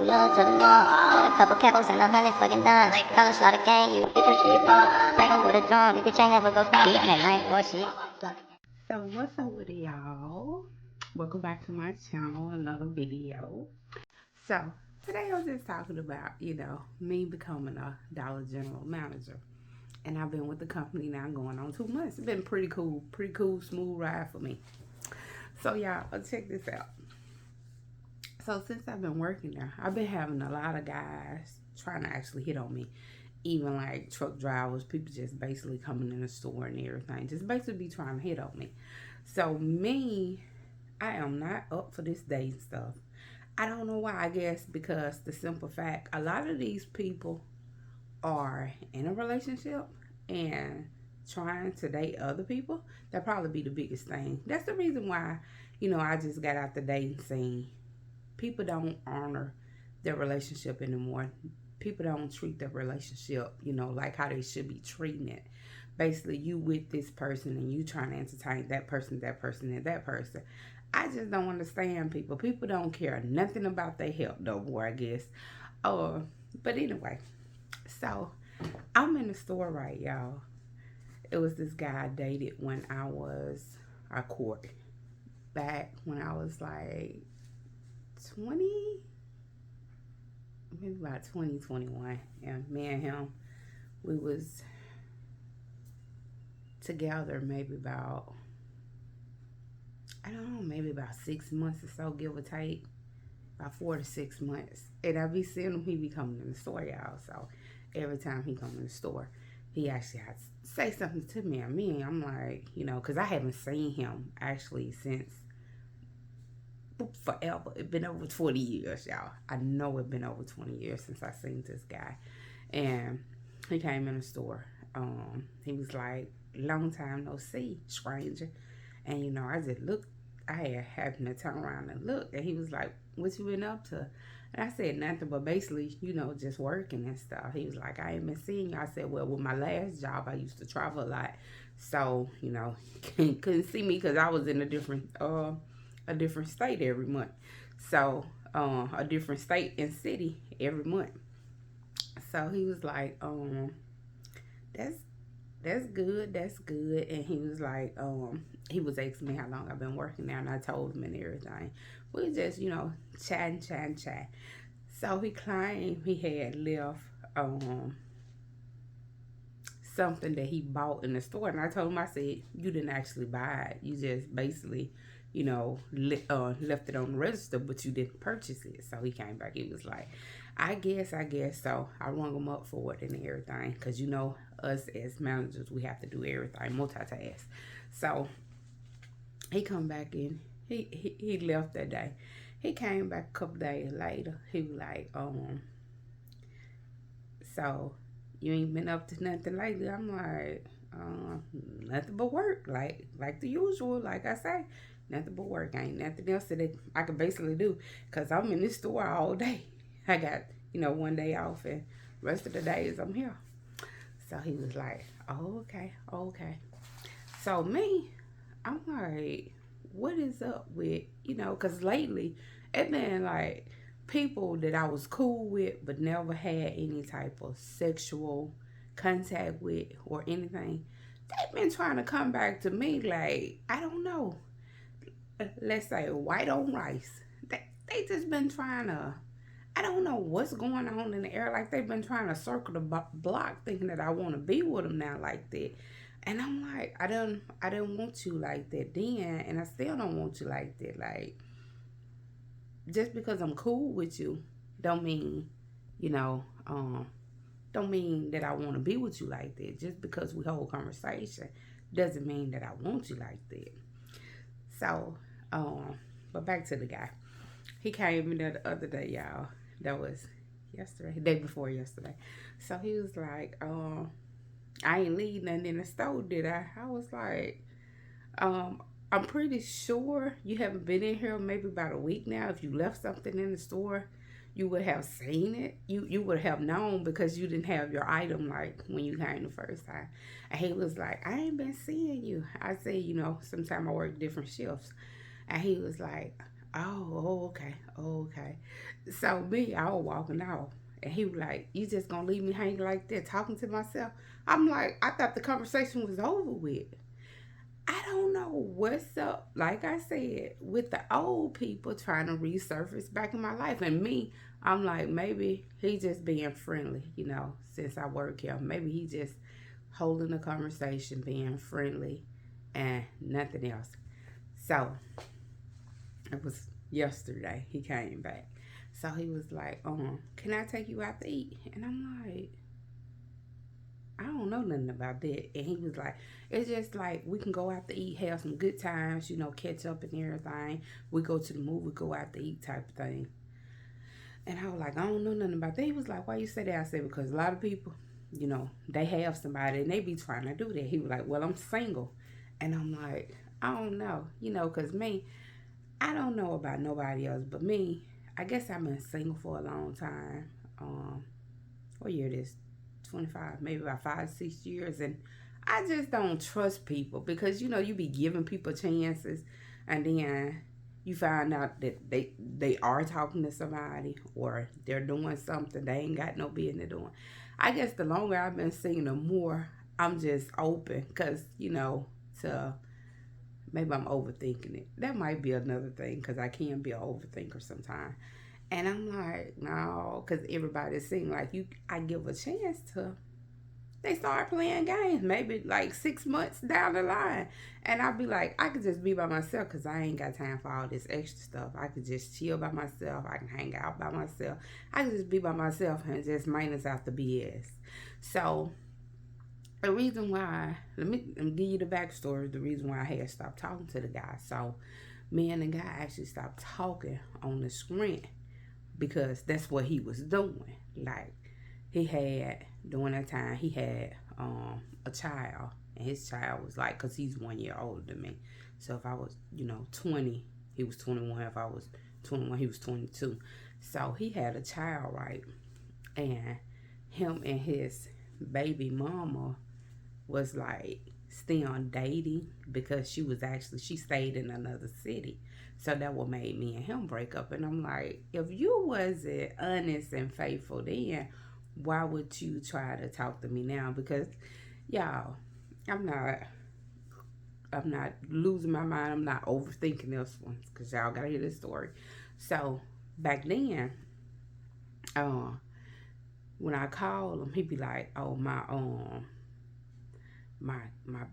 love to the law. A couple capos and 100 fucking dimes. Color slaughter gang, you get your shit off. Bang 'em with a drum, you can chain never go beat that night or shit. So what's up with y'all? Welcome back to my channel, another video. So today I was just talking about, me becoming a Dollar General manager. And I've been with the company now going on 2 months. It's been pretty cool, smooth ride for me. So y'all, check this out. So since I've been working there, I've been having a lot of guys trying to actually hit on me. Even like truck drivers, people just basically coming in the store and everything. Just basically be trying to hit on me. So me, I am not up for this dating stuff. I don't know why. I guess because the simple fact, a lot of these people are in a relationship and trying to date other people. That probably be the biggest thing. That's the reason why, I just got out the dating scene. People don't honor their relationship anymore. People don't treat their relationship, like how they should be treating it. Basically, you with this person and you trying to entertain that person, and that person. I just don't understand people. People don't care nothing about their health no more, I guess. But anyway, so I'm in the store, right, y'all. It was this guy I dated when I court back when I was like 20, maybe about 2021. And me and him, we was together maybe about, I don't know, maybe about 6 months or so, give or take. About 4 to 6 months. And I be seeing him, he be coming in the store, y'all. So every time he come in the store, he actually has to say something to me. I'm like, because I haven't seen him actually since forever. It's been over 20 years, y'all. I know it's been over 20 years since I seen this guy. And he came in the store. He was like, long time no see, stranger. And I just looked. I had happened to turn around and look, and he was like, what you been up to? And I said nothing, but basically, just working and stuff. He was like, I ain't been seeing you. I said, well, with my last job, I used to travel a lot, so couldn't see me because I was in a different state every month. So a different state and city every month. So he was like, that's that's good. And he was like, he was asking me how long I've been working there, and I told him and everything. We just, chatting. So he claimed he had left something that he bought in the store, and I told him, I said, you didn't actually buy it. You just basically, left it on the register, but you didn't purchase it. So he came back. He was like, I guess so. I rung him up for it and everything, because us as managers, we have to do everything, multitask. So he come back in. He left that day. He came back a couple days later. He was like, so you ain't been up to nothing lately? I'm like, nothing but work, like the usual. Like I say, nothing but work. Ain't nothing else that I can basically do, because I'm in this store all day. I got one day off, and rest of the days I'm here. So he was like, oh, okay. So me, I'm like, what is up with, because lately it been like people that I was cool with but never had any type of sexual contact with or anything. They've been trying to come back to me like, I don't know, let's say white on rice. They just been trying to, I don't know what's going on in the air. Like they've been trying to circle the block, thinking that I want to be with them now like that. And I'm like, I didn't want you like that then, and I still don't want you like that. Like, just because I'm cool with you, don't mean, you know, don't mean that I want to be with you like that. Just because we hold conversation doesn't mean that I want you like that. So, but back to the guy. He came in there the other day, y'all. That was yesterday, day before yesterday. So he was like, I ain't leave nothing in the store, did I? I was like, I'm pretty sure you haven't been in here maybe about a week now. If you left something in the store, you would have seen it. You would have known, because you didn't have your item like when you came the first time. And he was like, I ain't been seeing you. I said, sometime I work different shifts. And he was like, Oh, okay. Okay. So me, I was walking off. And he was like, you just gonna leave me hanging like that, talking to myself? I'm like, I thought the conversation was over with. I don't know what's up, like I said, with the old people trying to resurface back in my life. And me, I'm like, maybe he just being friendly, since I work here. Maybe he just holding a conversation, being friendly, and nothing else. So it was yesterday he came back. So he was like, can I take you out to eat? And I'm like, I don't know nothing about that. And he was like, it's just like we can go out to eat, have some good times, catch up and everything. We go to the movie, go out to eat type of thing. And I was like, I don't know nothing about that. He was like, why you say that? I said, because a lot of people, they have somebody and they be trying to do that. He was like, well, I'm single. And I'm like, I don't know, because me, I don't know about nobody else, but me, I guess I've been single for a long time. What year it is? 25, maybe about 5, 6 years. And I just don't trust people because, you be giving people chances and then you find out that they are talking to somebody or they're doing something they ain't got no business doing. I guess the longer I've been seeing them more, I'm just open because, to maybe I'm overthinking it. That might be another thing because I can be an overthinker sometimes. And I'm like, no, because everybody seems like I give a chance to. They start playing games, maybe like 6 months down the line. And I'll be like, I could just be by myself because I ain't got time for all this extra stuff. I could just chill by myself. I can hang out by myself. I can just be by myself and just minus out the BS. So the reason why, let me give you the backstory. The reason why I had stopped talking to the guy. So me and the guy actually stopped talking on the screen because that's what he was doing. Like he had during that time he had a child, and his child was like, cause he's 1 year older than me. So if I was 20, he was 21. If I was 21, he was 22. So he had a child, right? And him and his baby mama was like still dating because she stayed in another city. So that what made me and him break up. And I'm like, if you wasn't honest and faithful then, why would you try to talk to me now? Because y'all, I'm not I'm not losing my mind. I'm not overthinking this one because y'all gotta hear this story. So back then, uh, when I call him, he'd be like, "Oh my my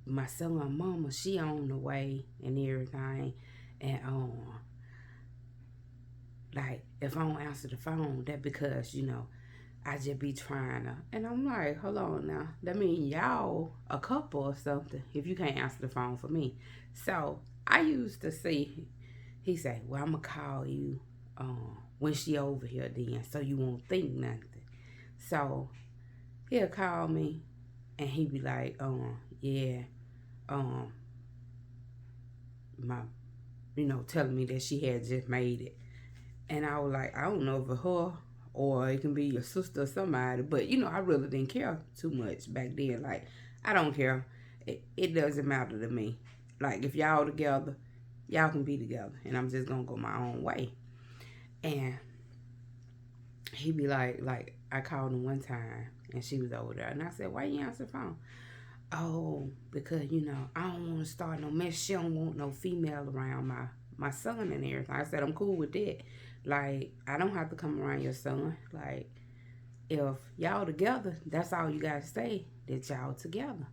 my son mama, she on the way and everything, and like if I don't answer the phone, that because I just be trying to." And I'm like, hold on now, that mean y'all a couple or something if you can't answer the phone for me. So I used to see, he say, well, I'm gonna call you when she over here then, so you won't think nothing. So he'll call me and he be like, yeah, um my telling me that she had just made it. And I was like, I don't know if it's her or it can be your sister or somebody. But I really didn't care too much back then. Like, I don't care. It doesn't matter to me. Like, if y'all together, y'all can be together. And I'm just gonna go my own way. And he be like I called him one time and she was over there. And I said, why you answer the phone? Oh, because I don't want to start no mess. She don't want no female around my son and everything. I said I'm cool with that. Like I don't have to come around your son. Like if y'all together, that's all you gotta say, that y'all together.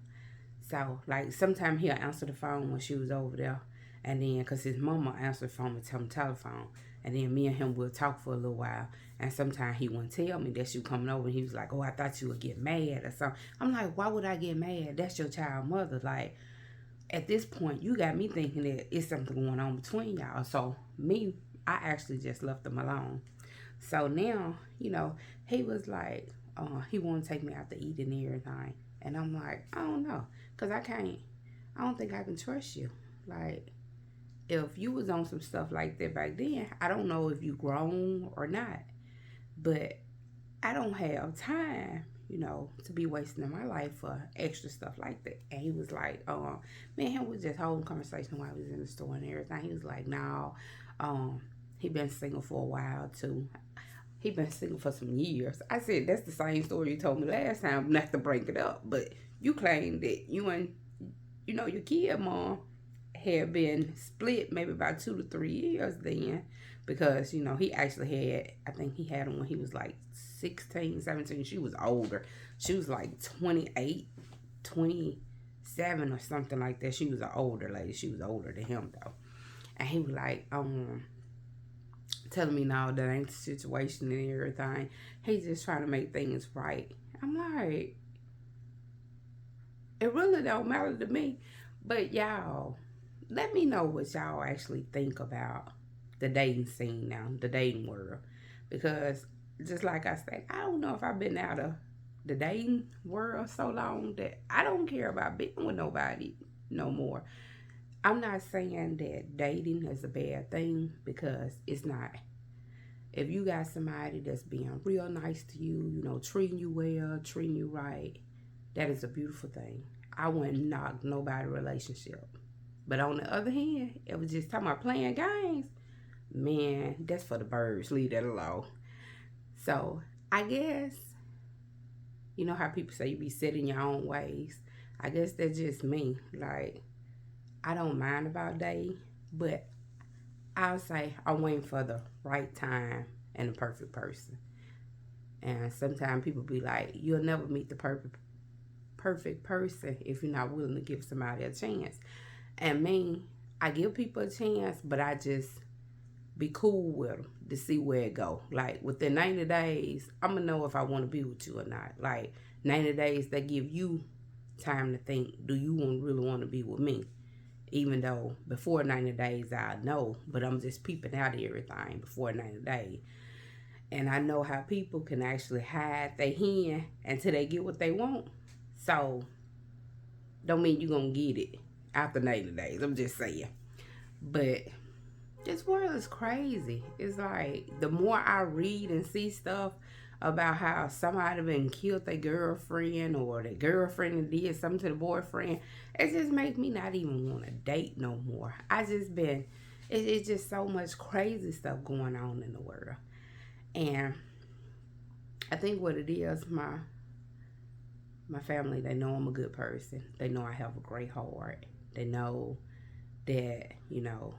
So like sometimes he'll answer the phone when she was over there, and then cause his mama answered the phone and tell him telephone, and then me and him will talk for a little while. And sometimes he wouldn't tell me that she was coming over. And he was like, "Oh, I thought you would get mad or something." I'm like, "Why would I get mad? That's your child mother." Like at this point, you got me thinking that it's something going on between y'all. So me, I actually just left them alone. So now, he was like, he want to take me out to eat and everything. And I'm like, I don't know. Because I don't think I can trust you. Like, if you was on some stuff like that back then, I don't know if you grown or not. But I don't have time, you know, to be wasting my life for extra stuff like that. And he was like, me and him was just holding conversation while I was in the store and everything. He was like, no, he been single for a while too. He been single for some years. I said, that's the same story you told me last time, not to break it up. But you claimed that you and, you know, your kid mom had been split maybe about 2 to 3 years then. Because, you know, he actually had, I think he had him when he was like 16, 17. She was older. She was like 28, 27 or something like that. She was an older lady. She was older than him though. And he was like, telling me now that ain't the situation and everything. He's just trying to make things right. I'm like, it really don't matter to me. But y'all, let me know what y'all actually think about the dating scene now, the dating world. Because just like I said, I don't know if I've been out of the dating world so long that I don't care about being with nobody no more. I'm not saying that dating is a bad thing, because it's not. If you got somebody that's being real nice to you, you know, treating you well, treating you right, that is a beautiful thing. I wouldn't knock nobody's relationship. But on the other hand, it was just talking about playing games. Man, that's for the birds. Leave that alone. So, I guess, you know how people say you be set in your own ways. I guess that's just me. Like, I don't mind about dating, but I'll say I'm waiting for the right time and the perfect person. And sometimes people be like, you'll never meet the perfect person if you're not willing to give somebody a chance. And me, I give people a chance, but I just be cool with them to see where it go. Like within 90 days, I'm gonna know if I want to be with you or not. Like 90 days, they give you time to think, do you really want to be with me? Even though before 90 days I know, but I'm just peeping out of everything before 90 days. And I know how people can actually hide their hand until they get what they want. So don't mean you're gonna get it after 90 days. I'm just saying. But this world is crazy. It's like the more I read and see stuff about how somebody been killed their girlfriend, or the girlfriend did something to the boyfriend, it just makes me not even want to date no more. It's just so much crazy stuff going on in the world. And I think what it is, my family, they know I'm a good person. They know I have a great heart. They know that, you know,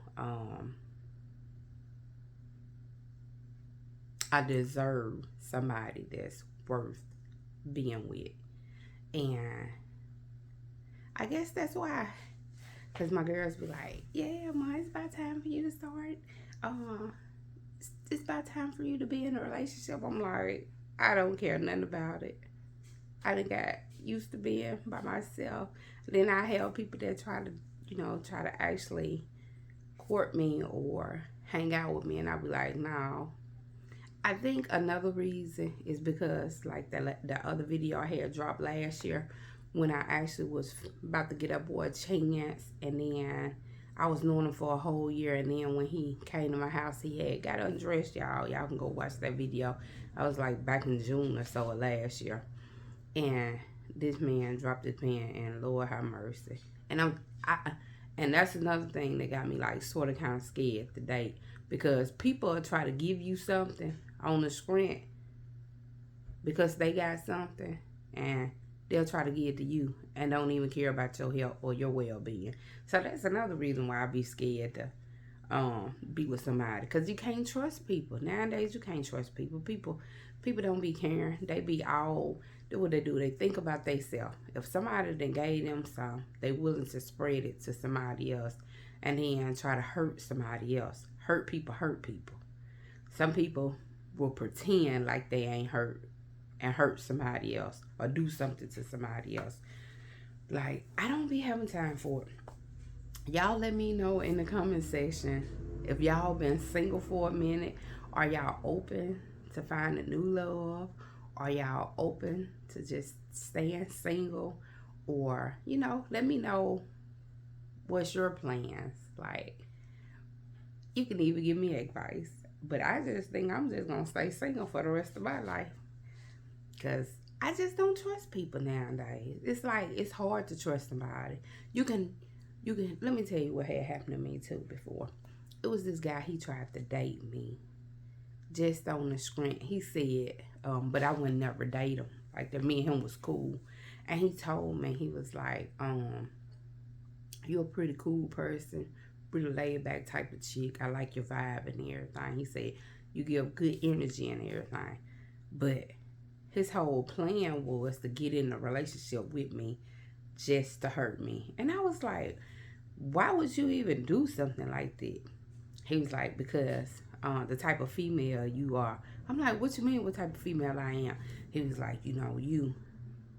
I deserve somebody that's worth being with. And I guess that's why. Because my girls be like, yeah, Ma, it's about time for you to start. It's about time for you to be in a relationship. I'm like, I don't care nothing about it. I done got used to being by myself. Then I have people that try to actually court me or hang out with me. And I be like, no. I think another reason is because, like the other video I had dropped last year, when I actually was about to get up boy Chance, and then I was knowing him for a whole year, and then when he came to my house, he had got undressed, y'all. Y'all can go watch that video. I was like back in June or so of last year, and this man dropped his pen, and Lord have mercy. And and that's another thing that got me like sort of kind of scared to date, because people will try to give you something on the screen because they got something, and they'll try to give it to you and don't even care about your health or your well-being. So that's another reason why I be scared to be with somebody, because you can't trust people. Nowadays, you can't trust people. People don't be caring. They be all, do what they do. They think about themselves. If somebody then gave them some, they willing to spread it to somebody else and then try to hurt somebody else. Hurt people. Some people will pretend like they ain't hurt and hurt somebody else or do something to somebody else. Like, I don't be having time for it. Y'all let me know in the comment section if y'all been single for a minute. Are y'all open to find a new love? Are y'all open to just staying single? Or, you know, let me know what's your plans. Like, you can even give me advice. But I just think I'm just going to stay single for the rest of my life. Because I just don't trust people nowadays. It's like it's hard to trust somebody. You can let me tell you what had happened to me too before. It was this guy, he tried to date me. Just on the screen. He said, but I would never date him. Like that me and him was cool. And he told me, he was like, you're a pretty cool person, pretty laid back type of chick. I like your vibe and everything. He said, you give good energy and everything. But his whole plan was to get in a relationship with me just to hurt me. And I was like, why would you even do something like that? He was like, because the type of female you are. I'm like, what you mean what type of female I am? He was like, you know, you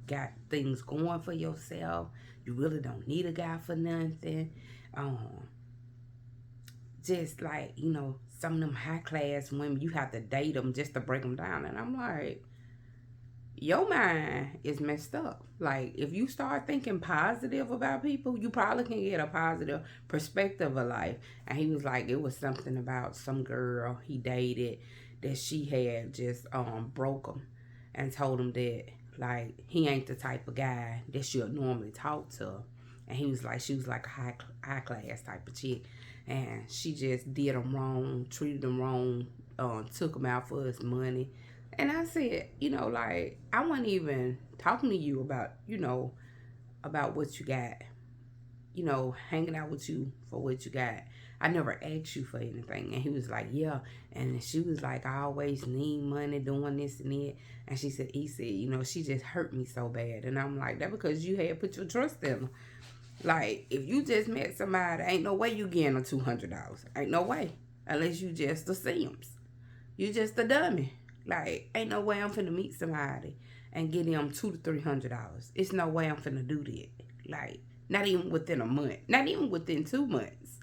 got things going for yourself. You really don't need a guy for nothing. Just like, you know, some of them high class women, you have to date them just to break them down. And I'm like, your mind is messed up. Like, if you start thinking positive about people, you probably can get a positive perspective of life. And he was like, it was something about some girl he dated that she had just broke him and told him that, like, he ain't the type of guy that she'll normally talk to. And he was like, she was like a high class type of chick. And she just did him wrong, treated him wrong, took him out for his money. And I said, you know, like, I wasn't even talking to you about, you know, about what you got, you know, hanging out with you for what you got. I never asked you for anything. And he was like, yeah. And she was like, I always need money doing this and that. And he said, you know, she just hurt me so bad. And I'm like, that because you had put your trust in her. Like, if you just met somebody, ain't no way you getting a $200. Ain't no way. Unless you just a Sims. You just a dummy. Like, ain't no way I'm finna meet somebody and get them $200 to $300. It's no way I'm finna do that. Like, not even within a month. Not even within 2 months.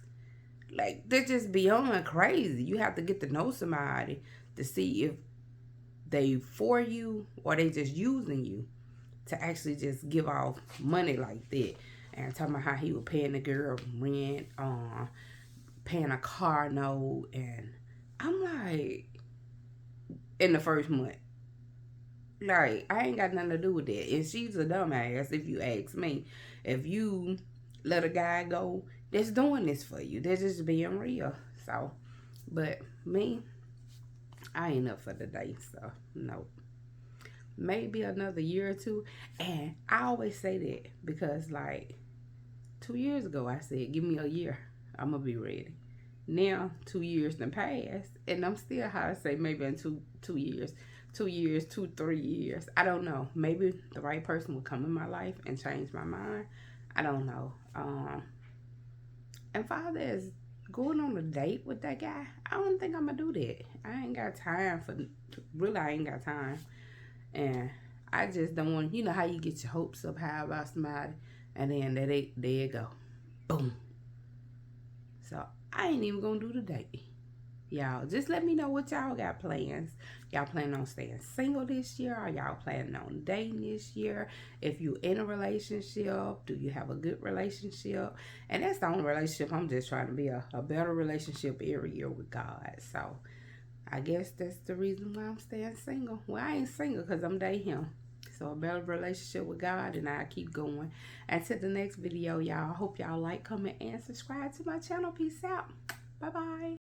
Like, they're just beyond crazy. You have to get to know somebody to see if they for you or they just using you to actually just give off money like that. And talking about how he was paying the girl rent, paying a car note. And I'm like, in the first month. Like, I ain't got nothing to do with that. And she's a dumbass, if you ask me. If you let a guy go that's doing this for you, they're just being real. So, but me, I ain't up for the date stuff. Nope. Maybe another year or two. And I always say that because, like, 2 years ago, I said, give me a year. I'm going to be ready. Now, 2 years done passed, and I'm still, how I say, maybe in 2 years, 3 years. I don't know. Maybe the right person will come in my life and change my mind. I don't know. And Father is going on a date with that guy. I don't think I'm going to do that. I ain't got time for, really, I ain't got time. And I just don't want, you know how you get your hopes up high about somebody, and then there you go. Boom. So, I ain't even gonna do the date. Y'all, just let me know what y'all got plans. Y'all planning on staying single this year? Or y'all planning on dating this year? If you in a relationship, do you have a good relationship? And that's the only relationship. I'm just trying to be a better relationship every year with God. So, I guess that's the reason why I'm staying single. Well, I ain't single because I'm dating him. So a better relationship with God, and I keep going. Until the next video, y'all. I hope y'all like, comment, and subscribe to my channel. Peace out. Bye-bye.